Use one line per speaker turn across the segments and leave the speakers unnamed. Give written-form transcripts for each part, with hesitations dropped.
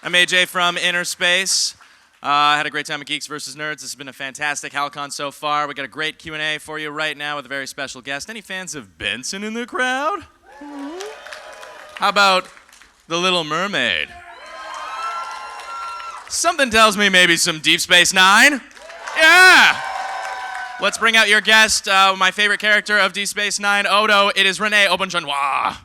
I'm AJ from Inner Space. I had a great time at Geeks vs. Nerds. This has been a fantastic Hal-Con so far. We got a great Q&A for you right now with a very special guest. Any fans of Benson in the crowd? How about The Little Mermaid? Something tells me maybe some Deep Space Nine. Yeah! Let's bring out your guest, my favorite character of Deep Space Nine, Odo. It is Rene Auberjonois.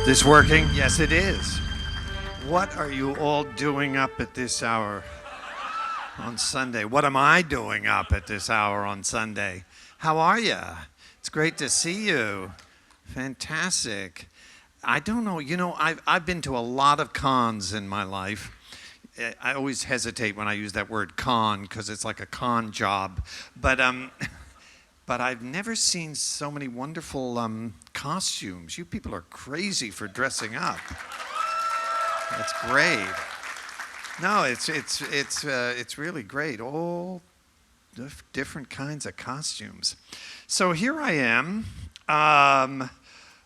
This working? Yes, it is. What are you all doing up at this hour on Sunday? What am I doing up at this hour on Sunday? How are you? It's great to see you. Fantastic. I don't know, I've been to a lot of cons in my life. I always hesitate when I use that word con because it's like a con job. But I've never seen so many wonderful costumes. You people are crazy for dressing up. That's great. No, it's really great. All different kinds of costumes. So here I am,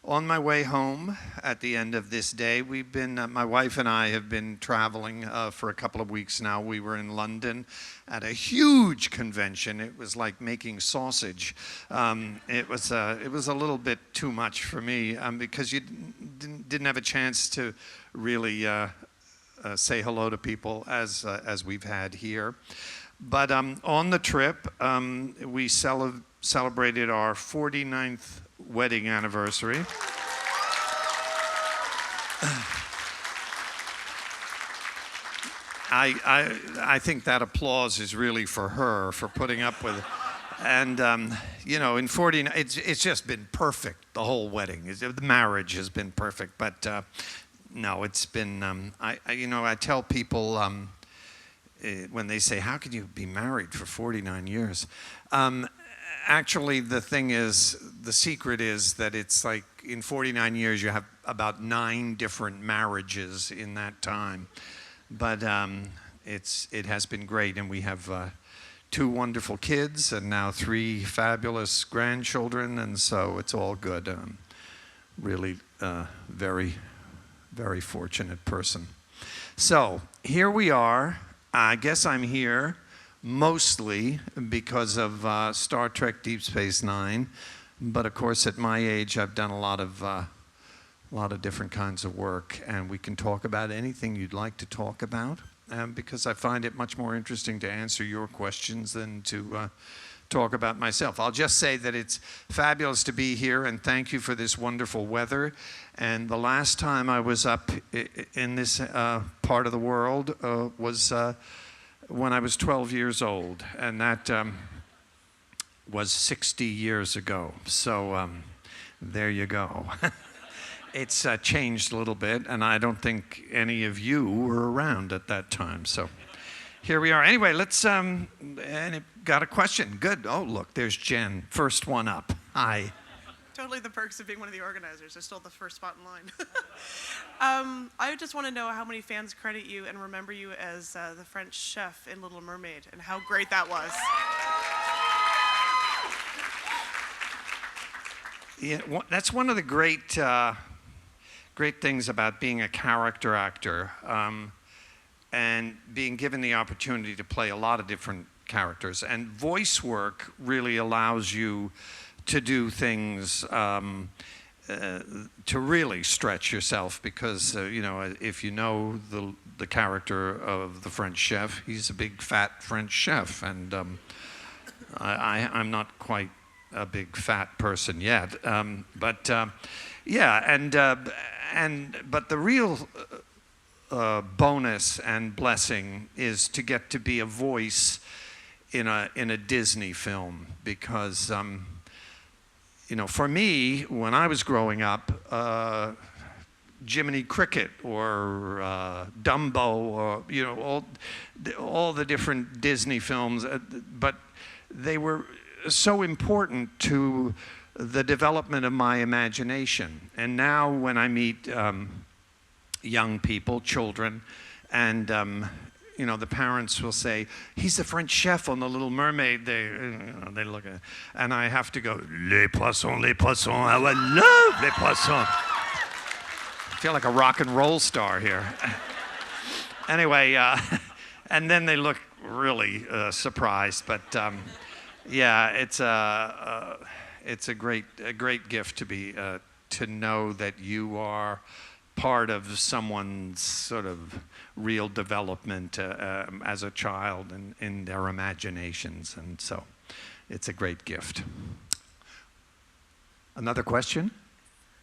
on my way home at the end of this day. We've been, my wife and I have been traveling for a couple of weeks now. We were in London at a huge convention. It was like making sausage. It was a little bit too much for me because you didn't have a chance to really say hello to people as we've had here. But on the trip, we celebrated our 49th wedding anniversary. I think that applause is really for her for putting up with it. And in 49, it's just been perfect. The whole wedding, the marriage has been perfect. But no, it's been. I tell people when they say, "How can you be married for 49 years?" Actually, the secret is that it's like in 49 years you have about 9 different marriages in that time. But it has been great, and we have 2 wonderful kids and now 3 fabulous grandchildren, and so it's all good. Really very, very fortunate person. So here we are. I guess I'm here mostly because of Star Trek Deep Space Nine, but of course at my age I've done a lot of different kinds of work, and we can talk about anything you'd like to talk about because I find it much more interesting to answer your questions than to talk about myself. I'll just say that it's fabulous to be here, and thank you for this wonderful weather. And the last time I was up in this part of the world was when I was 12 years old, and that was 60 years ago. So there you go. It's changed a little bit, and I don't think any of you were around at that time. So here we are. Anyway, let's, and it got a question. Good. Oh, look, there's Jen. First one up. Hi.
Totally the perks of being one of the organizers. I stole the first spot in line. I just want to know how many fans credit you and remember you as the French chef in Little Mermaid, and how great that was.
Yeah, that's one of the great things about being a character actor and being given the opportunity to play a lot of different characters. And voice work really allows you to do things to really stretch yourself because, if you know the character of the French chef, he's a big fat French chef, and I'm not quite a big fat person yet, but the real bonus and blessing is to get to be a voice in a Disney film because. For me, when I was growing up, Jiminy Cricket or Dumbo or all the different Disney films, but they were so important to the development of my imagination. And now when I meet young people, children, and the parents will say, he's the French chef on The Little Mermaid. They look at it. And I have to go, les poissons, how I love les poissons. I feel like a rock and roll star here. Anyway, and then they look really surprised. But yeah, it's a great gift to be to know that you are part of someone's sort of real development as a child and in their imaginations, and so it's a great gift. Another question?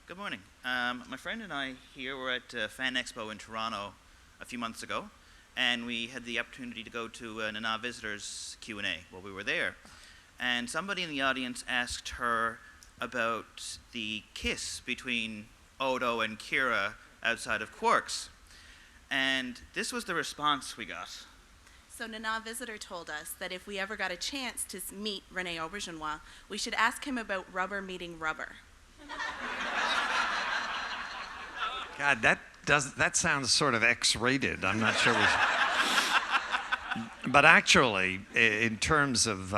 Good morning. My friend and I here were at Fan Expo in Toronto a few months ago, and we had the opportunity to go to Nana Visitors Q&A while we were there. And somebody in the audience asked her about the kiss between Odo and Kira outside of Quarks. And this was the response we got.
So Nana Visitor told us that if we ever got a chance to meet Rene Auberjonois, we should ask him about rubber meeting rubber.
God, that sounds sort of X-rated. I'm not sure. But actually, in terms of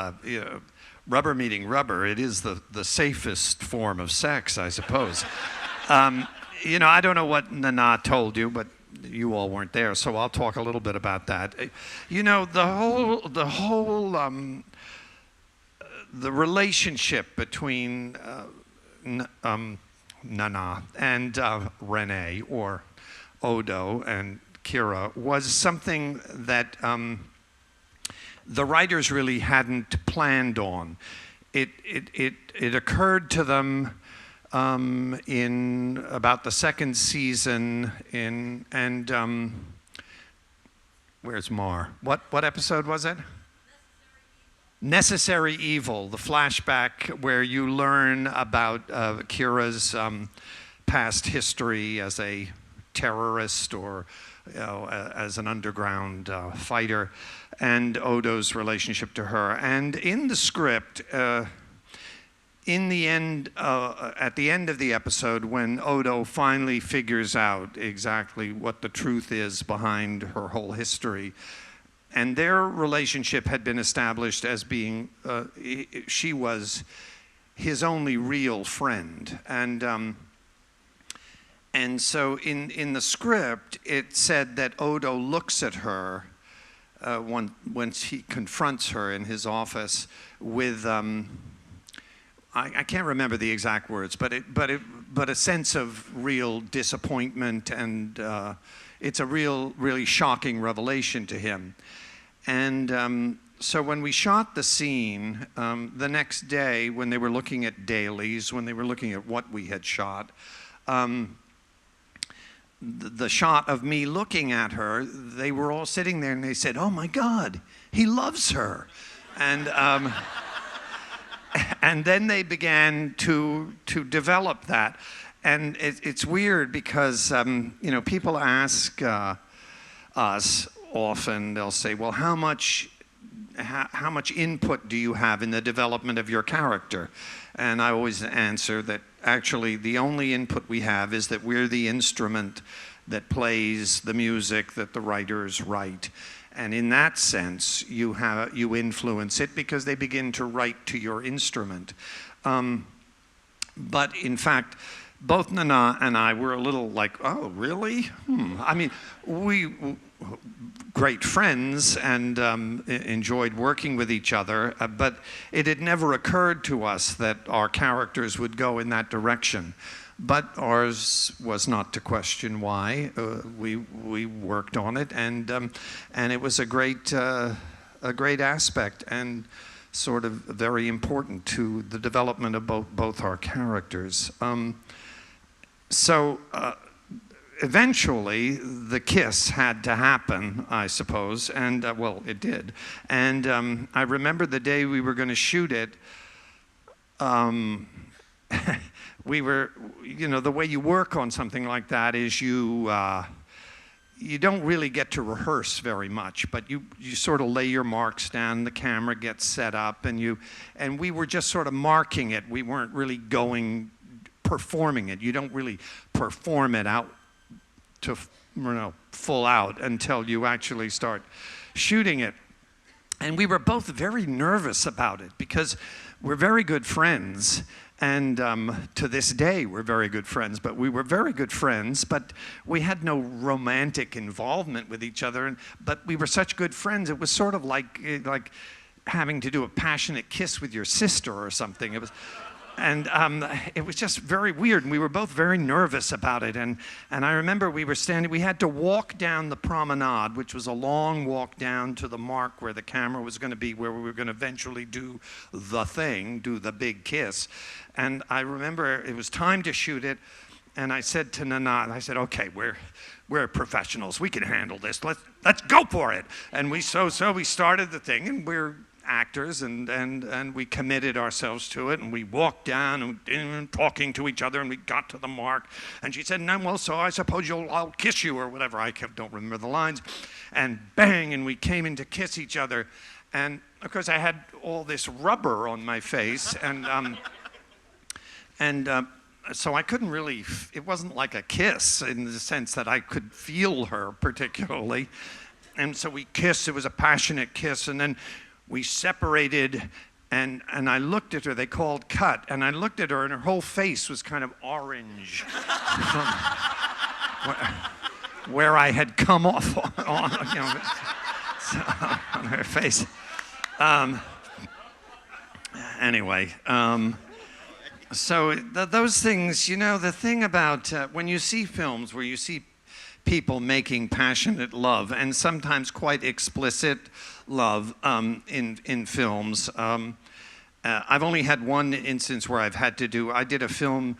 rubber meeting rubber, it is the safest form of sex, I suppose. I don't know what Nana told you, but you all weren't there, so I'll talk a little bit about that. The relationship between Nana and Rene, or Odo and Kira, was something that the writers really hadn't planned on. It occurred to them in about the second season where's Mar? What episode was it? Necessary Evil, the flashback where you learn about Kira's past history as a terrorist or as an underground fighter, and Odo's relationship to her. And in the script, in the end, at the end of the episode, when Odo finally figures out exactly what the truth is behind her whole history, and their relationship had been established as being, she was his only real friend. And so in the script, it said that Odo looks at her when he confronts her in his office with, I can't remember the exact words, but a sense of real disappointment, and it's a really shocking revelation to him. And so when we shot the scene, the next day when they were looking at dailies, when they were looking at what we had shot, the shot of me looking at her, they were all sitting there and they said, "Oh my God, he loves her." And and then they began to develop that. And it's weird because people ask us often, they'll say, well, how much input do you have in the development of your character? And I always answer that actually the only input we have is that we're the instrument that plays the music that the writers write. And in that sense, you influence it because they begin to write to your instrument. But in fact, both Nana and I were a little like, oh, really? I mean, we great friends and enjoyed working with each other, but it had never occurred to us that our characters would go in that direction. But ours was not to question why. We worked on it, and it was a great aspect and sort of very important to the development of both our characters. So eventually, the kiss had to happen, I suppose, and well, it did. And I remember the day we were going to shoot it. We were, the way you work on something like that is you don't really get to rehearse very much, but you sort of lay your marks down, the camera gets set up, and we were just sort of marking it. We weren't really performing it. You don't really perform it out to full out until you actually start shooting it. And we were both very nervous about it because we're very good friends. And to this day, we're very good friends. But we were very good friends, but we had no romantic involvement with each other. But we were such good friends. It was sort of like having to do a passionate kiss with your sister or something. It was just very weird, and we were both very nervous about it. And I remember we had to walk down the promenade, which was a long walk down to the mark where the camera was going to be, where we were going to eventually do the big kiss. And I remember it was time to shoot it, and I said to Nana, okay, we're professionals, we can handle this, let's go for it. And we started the thing, and we're actors, and we committed ourselves to it, and we walked down and talking to each other, and we got to the mark, and she said, no, well, so I suppose I'll kiss you, or whatever. I don't remember the lines. And bang, and we came in to kiss each other, and of course I had all this rubber on my face, so I couldn't really, it wasn't like a kiss in the sense that I could feel her particularly. And so we kissed, it was a passionate kiss, and then we separated, and I looked at her, they called cut, and I looked at her, and her whole face was kind of orange from where I had come off on her face. So those things, the thing about when you see films where you see people making passionate love, and sometimes quite explicit love in films. I've only had one instance where I did a film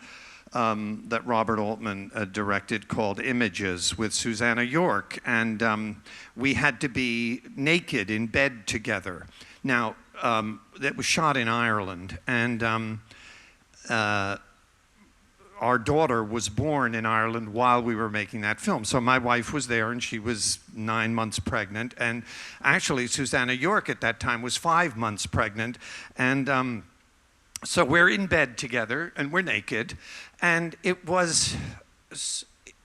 that Robert Altman directed called Images with Susanna York, and we had to be naked in bed together. Now, that was shot in Ireland, and our daughter was born in Ireland while we were making that film. So my wife was there, and she was 9 months pregnant. And actually, Susanna York at that time was 5 months pregnant. And so we're in bed together, and we're naked. And it was,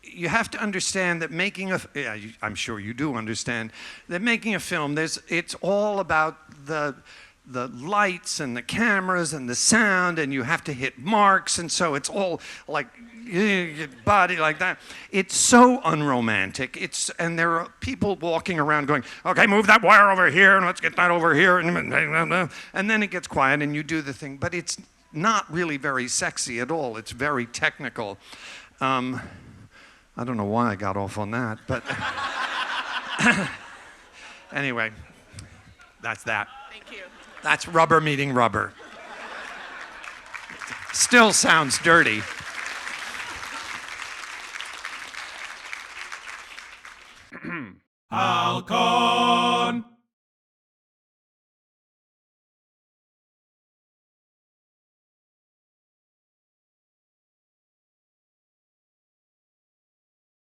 you have to understand that I'm sure you do understand, that making a film, it's all about the lights and the cameras and the sound, and you have to hit marks, and so it's all like your body like that. It's so unromantic. And there are people walking around going, okay, move that wire over here, and let's get that over here, and then it gets quiet, and you do the thing. But it's not really very sexy at all. It's very technical. I don't know why I got off on that, but anyway, that's that.
Thank you.
That's rubber meeting rubber. Still sounds dirty.
Hal-Con.